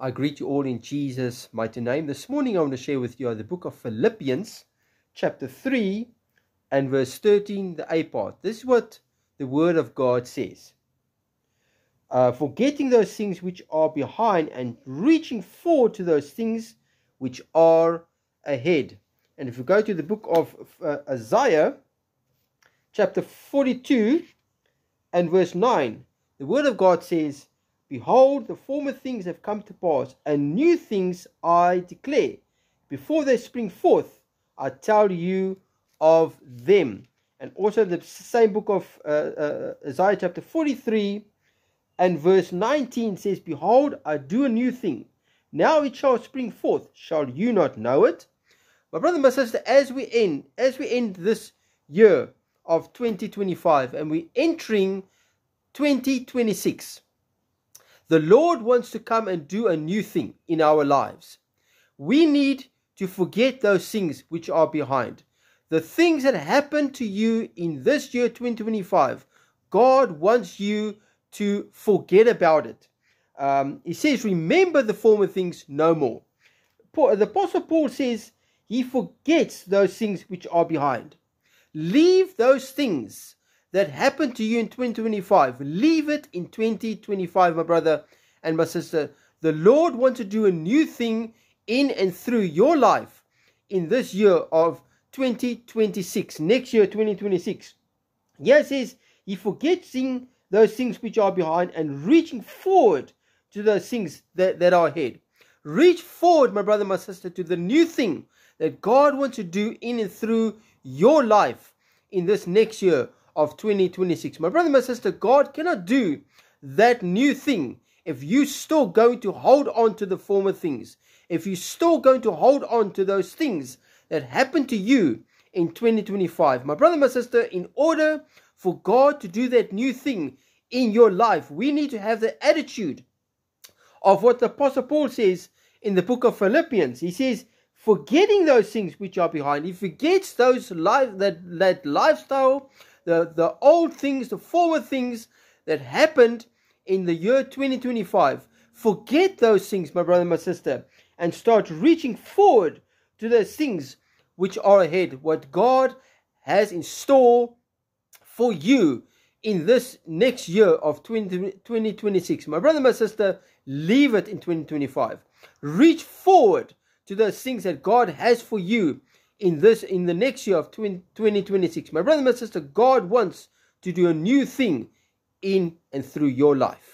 I greet you all in Jesus' mighty name. This morning I want to share with you the book of Philippians, chapter 3 and verse 13, the A part. This is what the Word of God says. Forgetting those things which are behind and reaching forward to those things which are ahead. And if we go to the book of Isaiah, chapter 42 and verse 9, the Word of God says, Behold, the former things have come to pass, and new things I declare. Before they spring forth, I tell you of them. And also the same book of Isaiah chapter 43 and verse 19 says, Behold, I do a new thing. Now it shall spring forth. Shall you not know it? My brother and my sister, as we end this year of 2025 and we're entering 2026, the Lord wants to come and do a new thing in our lives. We need to forget those things which are behind. The things that happened to you in this year 2025, God wants you to forget about it. He says, remember the former things no more. The Apostle Paul says he forgets those things which are behind. Leave those things that happened to you in 2025. Leave it in 2025, my brother and my sister. The Lord wants to do a new thing in and through your life in this year of 2026. Next year, 2026. Here it says, he forgetting those things which are behind and reaching forward to those things that are ahead. Reach forward, my brother, my sister, to the new thing that God wants to do in and through your life in this next year of 2026. My brother, my sister, God cannot do that new thing if you're still going to hold on to the former things. If you're still going to hold on to those things that happened to you in 2025. My brother, my sister, in order for God to do that new thing in your life, we need to have the attitude of what the Apostle Paul says in the book of Philippians. He says, forgetting those things which are behind. He forgets those that lifestyle, the old things, the former things that happened in the year 2025. Forget those things, my brother, my sister, and start reaching forward to those things which are ahead. What God has in store for you in this next year of 2026. My brother, my sister, leave it in 2025. Reach forward to those things that God has for you in the next year of 2026. My brother, my sister, God wants to do a new thing in and through your life.